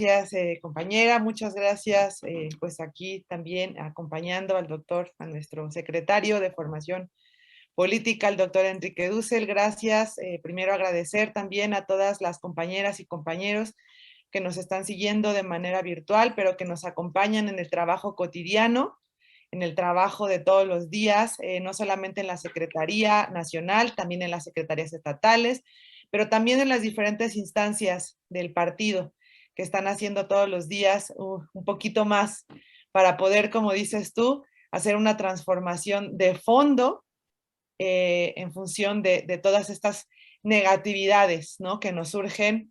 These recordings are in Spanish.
Gracias, compañera, muchas gracias, pues aquí también acompañando al doctor, a nuestro secretario de Formación Política, el doctor Enrique Dussel. Gracias, primero agradecer también a todas las compañeras y compañeros que nos están siguiendo de manera virtual, pero que nos acompañan en el trabajo cotidiano, en el trabajo de todos los días, no solamente en la Secretaría Nacional, también en las secretarías estatales, pero también en las diferentes instancias del partido, que están haciendo todos los días un poquito más para poder, como dices tú, hacer una transformación de fondo en función de todas estas negatividades, ¿no?, que nos surgen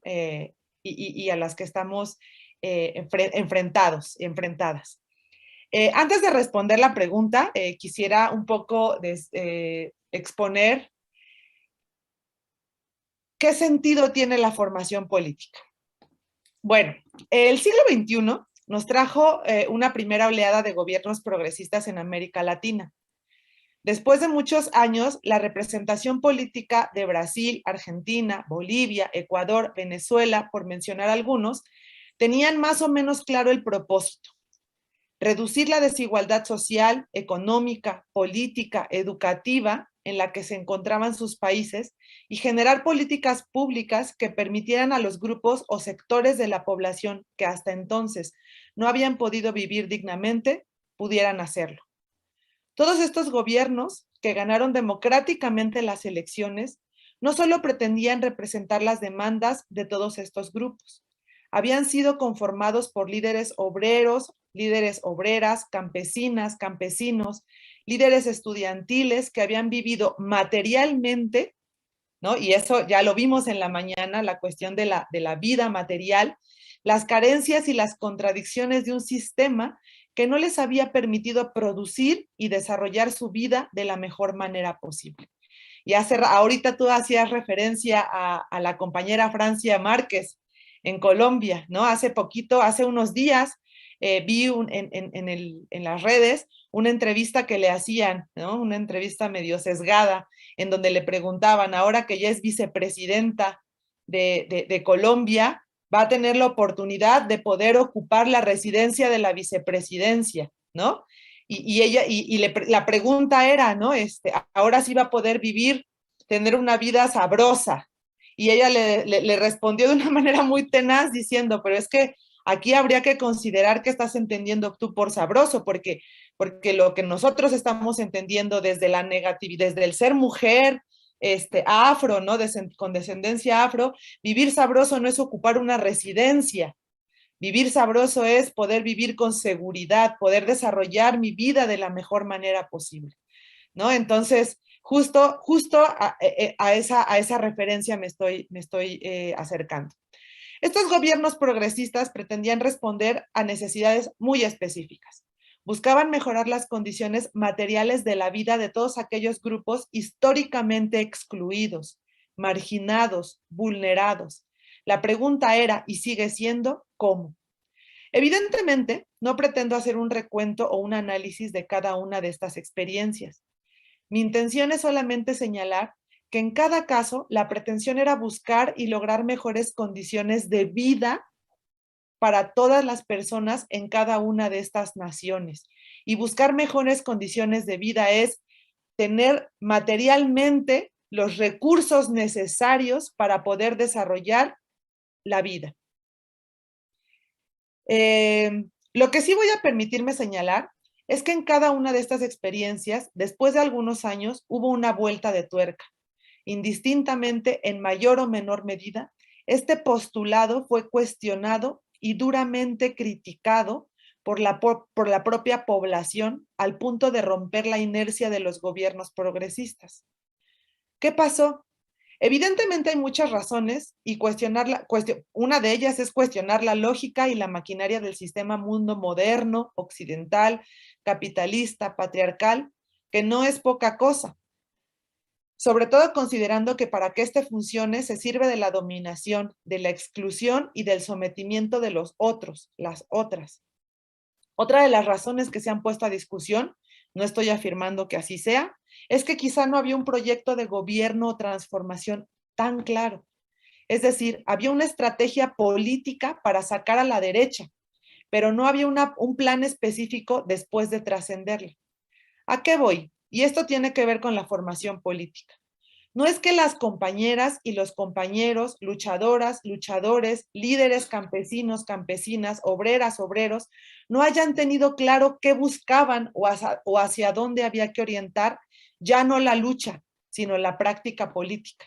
y a las que estamos enfrentadas. Antes de responder la pregunta, quisiera un poco exponer qué sentido tiene la formación política. Bueno, el siglo XXI nos trajo una primera oleada de gobiernos progresistas en América Latina. Después de muchos años, la representación política de Brasil, Argentina, Bolivia, Ecuador, Venezuela, por mencionar algunos, tenían más o menos claro el propósito: reducir la desigualdad social, económica, política, educativa en la que se encontraban sus países y generar políticas públicas que permitieran a los grupos o sectores de la población que hasta entonces no habían podido vivir dignamente, pudieran hacerlo. Todos estos gobiernos que ganaron democráticamente las elecciones no solo pretendían representar las demandas de todos estos grupos, habían sido conformados por líderes obreros, líderes obreras, campesinas, campesinos, líderes estudiantiles que habían vivido materialmente, ¿no? Y eso ya lo vimos en la mañana, la cuestión de la vida material, las carencias y las contradicciones de un sistema que no les había permitido producir y desarrollar su vida de la mejor manera posible. Y ahorita tú hacías referencia a la compañera Francia Márquez en Colombia, ¿no? Hace unos días, vi en las redes una entrevista que le hacían, ¿no? Una entrevista medio sesgada, en donde le preguntaban, ahora que ya es vicepresidenta de Colombia, va a tener la oportunidad de poder ocupar la residencia de la vicepresidencia, ¿no? La pregunta era, ¿no? Ahora sí va a poder vivir, tener una vida sabrosa. Y ella le respondió de una manera muy tenaz diciendo, pero es que aquí habría que considerar qué estás entendiendo tú por sabroso, porque lo que nosotros estamos entendiendo desde la negatividad, desde el ser mujer, afro, ¿no? Con descendencia afro, vivir sabroso no es ocupar una residencia. Vivir sabroso es poder vivir con seguridad, poder desarrollar mi vida de la mejor manera posible, ¿no? Entonces, justo a esa referencia me estoy acercando. Estos gobiernos progresistas pretendían responder a necesidades muy específicas. Buscaban mejorar las condiciones materiales de la vida de todos aquellos grupos históricamente excluidos, marginados, vulnerados. La pregunta era, y sigue siendo, ¿cómo? Evidentemente, no pretendo hacer un recuento o un análisis de cada una de estas experiencias. Mi intención es solamente señalar que en cada caso la pretensión era buscar y lograr mejores condiciones de vida para todas las personas en cada una de estas naciones. Y buscar mejores condiciones de vida es tener materialmente los recursos necesarios para poder desarrollar la vida. Lo que sí voy a permitirme señalar es que en cada una de estas experiencias, después de algunos años, hubo una vuelta de tuerca. Indistintamente, en mayor o menor medida, este postulado fue cuestionado y duramente criticado por la propia población al punto de romper la inercia de los gobiernos progresistas. ¿Qué pasó? Evidentemente hay muchas razones y una de ellas es cuestionar la lógica y la maquinaria del sistema mundo moderno, occidental, capitalista, patriarcal, que no es poca cosa. Sobre todo considerando que para que este funcione se sirve de la dominación, de la exclusión y del sometimiento de los otros, las otras. Otra de las razones que se han puesto a discusión, no estoy afirmando que así sea, es que quizá no había un proyecto de gobierno o transformación tan claro. Es decir, había una estrategia política para sacar a la derecha, pero no había un plan específico después de trascenderla. ¿A qué voy? Y esto tiene que ver con la formación política. No es que las compañeras y los compañeros, luchadoras, luchadores, líderes campesinos, campesinas, obreras, obreros, no hayan tenido claro qué buscaban o hacia dónde había que orientar, ya no la lucha, sino la práctica política.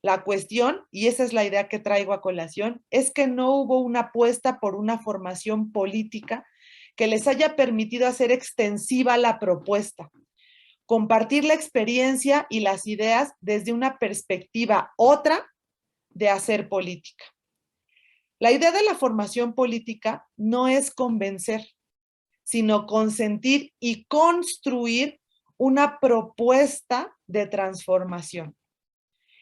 La cuestión, y esa es la idea que traigo a colación, es que no hubo una apuesta por una formación política que les haya permitido hacer extensiva la propuesta, compartir la experiencia y las ideas desde una perspectiva otra de hacer política. La idea de la formación política no es convencer, sino consentir y construir una propuesta de transformación.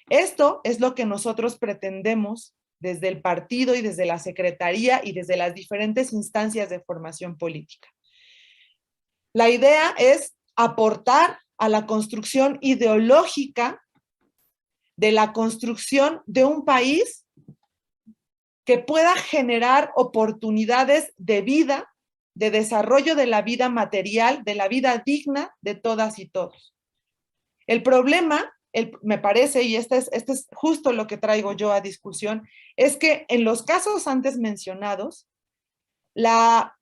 Esto es lo que nosotros pretendemos desde el partido y desde la secretaría y desde las diferentes instancias de formación política. La idea es aportar a la construcción ideológica de la construcción de un país que pueda generar oportunidades de vida, de desarrollo de la vida material, de la vida digna de todas y todos. El problema, me parece, y este es justo lo que traigo yo a discusión, es que en los casos antes mencionados, la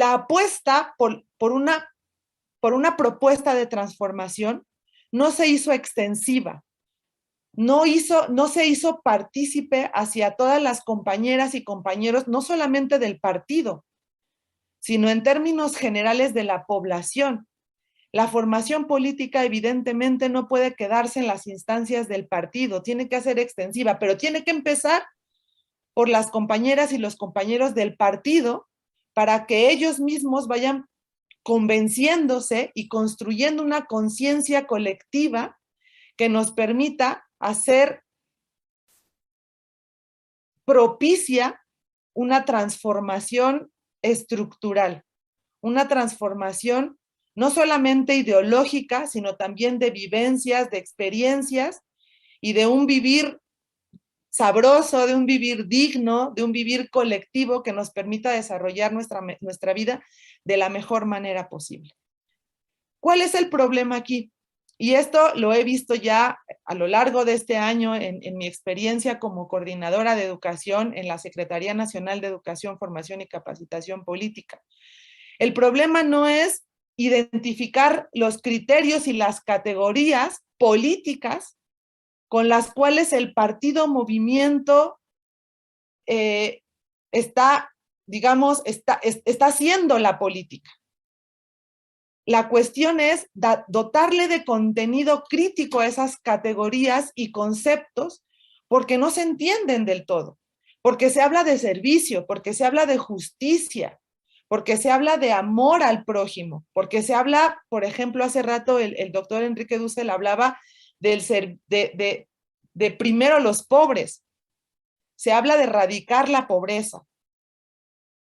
apuesta por una propuesta de transformación no se hizo extensiva, no se hizo partícipe hacia todas las compañeras y compañeros, no solamente del partido, sino en términos generales de la población. La formación política evidentemente no puede quedarse en las instancias del partido, tiene que ser extensiva, pero tiene que empezar por las compañeras y los compañeros del partido para que ellos mismos vayan convenciéndose y construyendo una conciencia colectiva que nos permita hacer propicia una transformación estructural, una transformación no solamente ideológica, sino también de vivencias, de experiencias y de un vivir sabroso, de un vivir digno, de un vivir colectivo que nos permita desarrollar nuestra vida de la mejor manera posible. ¿Cuál es el problema aquí? Y esto lo he visto ya a lo largo de este año en mi experiencia como coordinadora de educación en la Secretaría Nacional de Educación, Formación y Capacitación Política. El problema no es identificar los criterios y las categorías políticas con las cuales el partido movimiento está haciendo la política. La cuestión es dotarle de contenido crítico a esas categorías y conceptos porque no se entienden del todo, porque se habla de servicio, porque se habla de justicia, porque se habla de amor al prójimo, porque se habla, por ejemplo, hace rato el doctor Enrique Dussel hablaba de primero los pobres, se habla de erradicar la pobreza,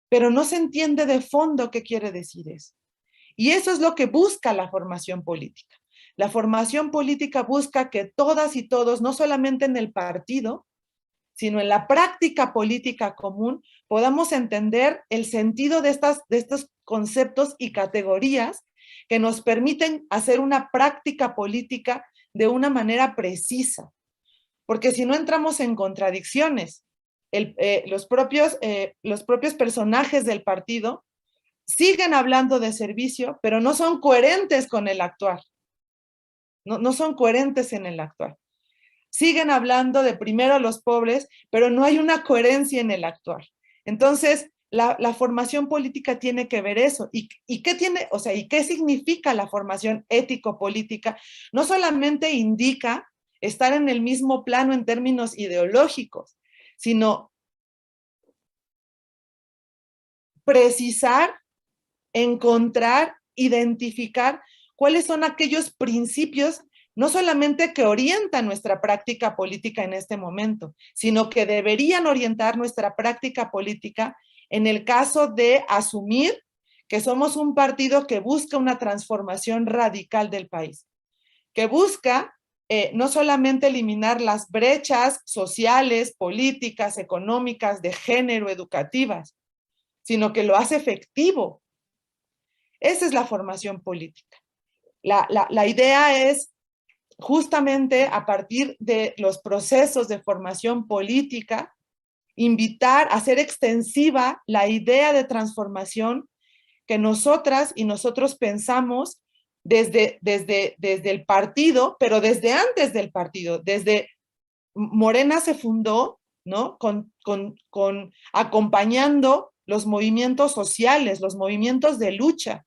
pero no se entiende de fondo qué quiere decir eso. Y eso es lo que busca la formación política. La formación política busca que todas y todos, no solamente en el partido, sino en la práctica política común, podamos entender el sentido de estos conceptos y categorías que nos permiten hacer una práctica política de una manera precisa. Porque si no entramos en contradicciones, los propios personajes del partido siguen hablando de servicio, pero no son coherentes con el actuar. No son coherentes en el actuar. Siguen hablando de primero a los pobres, pero no hay una coherencia en el actuar. Entonces, la formación política tiene que ver eso. ¿Y qué tiene, o sea, y qué significa la formación ético-política? No solamente indica estar en el mismo plano en términos ideológicos, sino precisar, encontrar, identificar cuáles son aquellos principios no solamente que orientan nuestra práctica política en este momento, sino que deberían orientar nuestra práctica política en el caso de asumir que somos un partido que busca una transformación radical del país, que busca no solamente eliminar las brechas sociales, políticas, económicas, de género, educativas, sino que lo hace efectivo. Esa es la formación política. La idea es justamente a partir de los procesos de formación política, invitar a hacer extensiva la idea de transformación que nosotras y nosotros pensamos desde el partido, pero desde antes del partido, desde Morena se fundó, ¿no? Acompañando los movimientos sociales, los movimientos de lucha.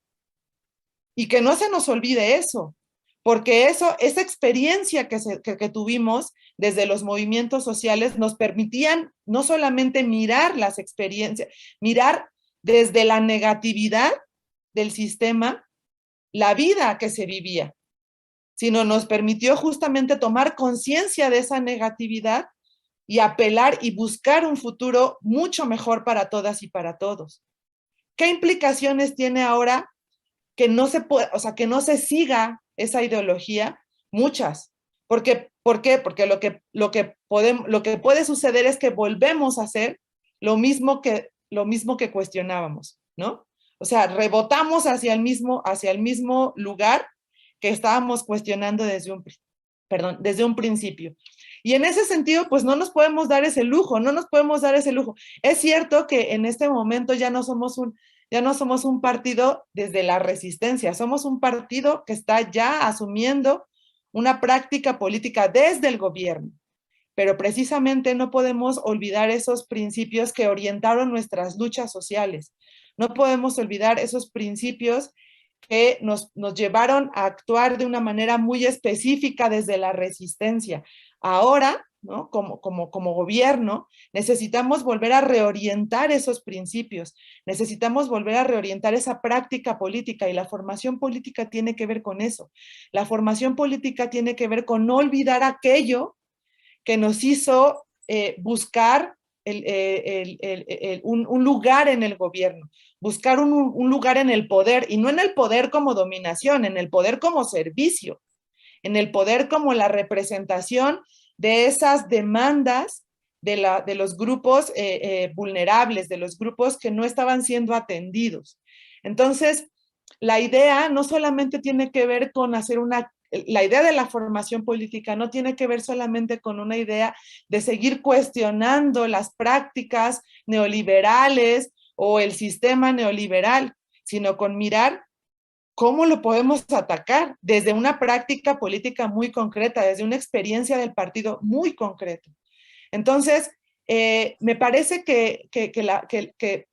Y que no se nos olvide eso, porque esa experiencia que tuvimos desde los movimientos sociales nos permitían no solamente mirar las experiencias, mirar desde la negatividad del sistema la vida que se vivía, sino nos permitió justamente tomar conciencia de esa negatividad y apelar y buscar un futuro mucho mejor para todas y para todos. ¿Qué implicaciones tiene ahora que no se puede, o sea, que no se siga esa ideología? Muchas. ¿Por qué? Porque lo que puede suceder es que volvemos a hacer lo mismo que cuestionábamos, ¿no? O sea, rebotamos hacia el mismo lugar que estábamos cuestionando desde un principio. Y en ese sentido, pues no nos podemos dar ese lujo, no nos podemos dar ese lujo. Es cierto que en este momento ya no somos un partido desde la resistencia, somos un partido que está ya asumiendo una práctica política desde el gobierno, pero precisamente no podemos olvidar esos principios que orientaron nuestras luchas sociales, no podemos olvidar esos principios que nos llevaron a actuar de una manera muy específica desde la resistencia. Ahora, ¿no? Como gobierno, necesitamos volver a reorientar esos principios, necesitamos volver a reorientar esa práctica política, y la formación política tiene que ver con eso. La formación política tiene que ver con no olvidar aquello que nos hizo buscar un lugar en el gobierno, buscar un lugar en el poder, y no en el poder como dominación, en el poder como servicio, en el poder como la representación de esas demandas de los grupos vulnerables, de los grupos que no estaban siendo atendidos. Entonces, la idea no solamente tiene que ver con la idea de la formación política no tiene que ver solamente con una idea de seguir cuestionando las prácticas neoliberales o el sistema neoliberal, sino con mirar cómo lo podemos atacar desde una práctica política muy concreta, desde una experiencia del partido muy concreta. Entonces, me parece que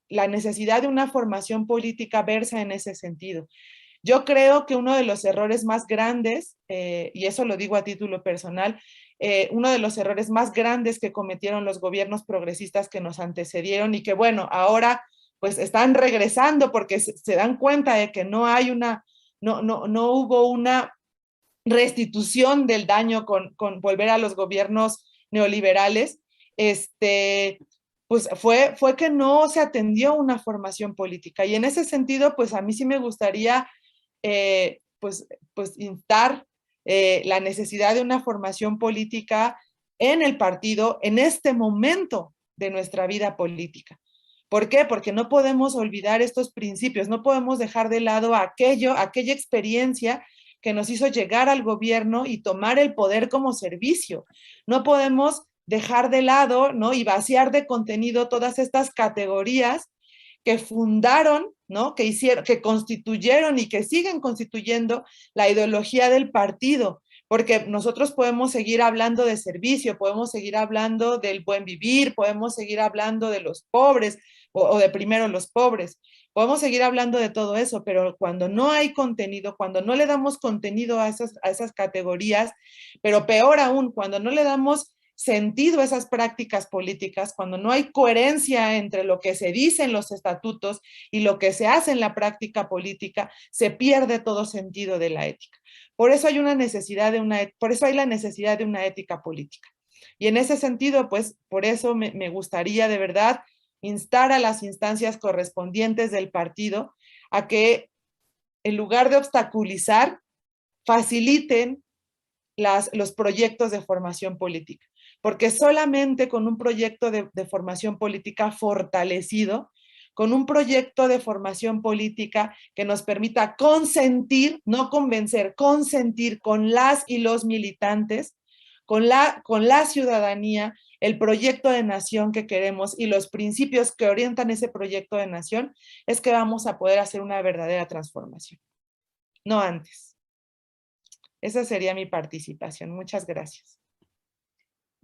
la necesidad de una formación política versa en ese sentido. Yo creo que uno de los errores más grandes, y eso lo digo a título personal, uno de los errores más grandes que cometieron los gobiernos progresistas que nos antecedieron y que, bueno, ahora pues están regresando porque se dan cuenta de que no hubo una restitución del daño con volver a los gobiernos neoliberales, pues fue que no se atendió una formación política. Y en ese sentido, pues a mí sí me gustaría pues instar la necesidad de una formación política en el partido en este momento de nuestra vida política. ¿Por qué? Porque no podemos olvidar estos principios, no podemos dejar de lado aquella experiencia que nos hizo llegar al gobierno y tomar el poder como servicio. No podemos dejar de lado, ¿no? Y vaciar de contenido todas estas categorías que fundaron, ¿no? Que constituyeron y que siguen constituyendo la ideología del partido, porque nosotros podemos seguir hablando de servicio, podemos seguir hablando del buen vivir, podemos seguir hablando de los pobres o de primero los pobres, podemos seguir hablando de todo eso, pero cuando no hay contenido, cuando no le damos contenido a esas categorías, pero peor aún, cuando no le damos sentido a esas prácticas políticas, cuando no hay coherencia entre lo que se dice en los estatutos y lo que se hace en la práctica política, se pierde todo sentido de la ética. Por eso hay la necesidad de una ética política. Y en ese sentido, pues, por eso me gustaría de verdad instar a las instancias correspondientes del partido a que, en lugar de obstaculizar, faciliten los proyectos de formación política, porque solamente con un proyecto de formación política fortalecido, con un proyecto de formación política que nos permita consentir, no convencer, consentir con las y los militantes, con la ciudadanía, el proyecto de nación que queremos y los principios que orientan ese proyecto de nación, es que vamos a poder hacer una verdadera transformación, no antes. Esa sería mi participación. Muchas gracias.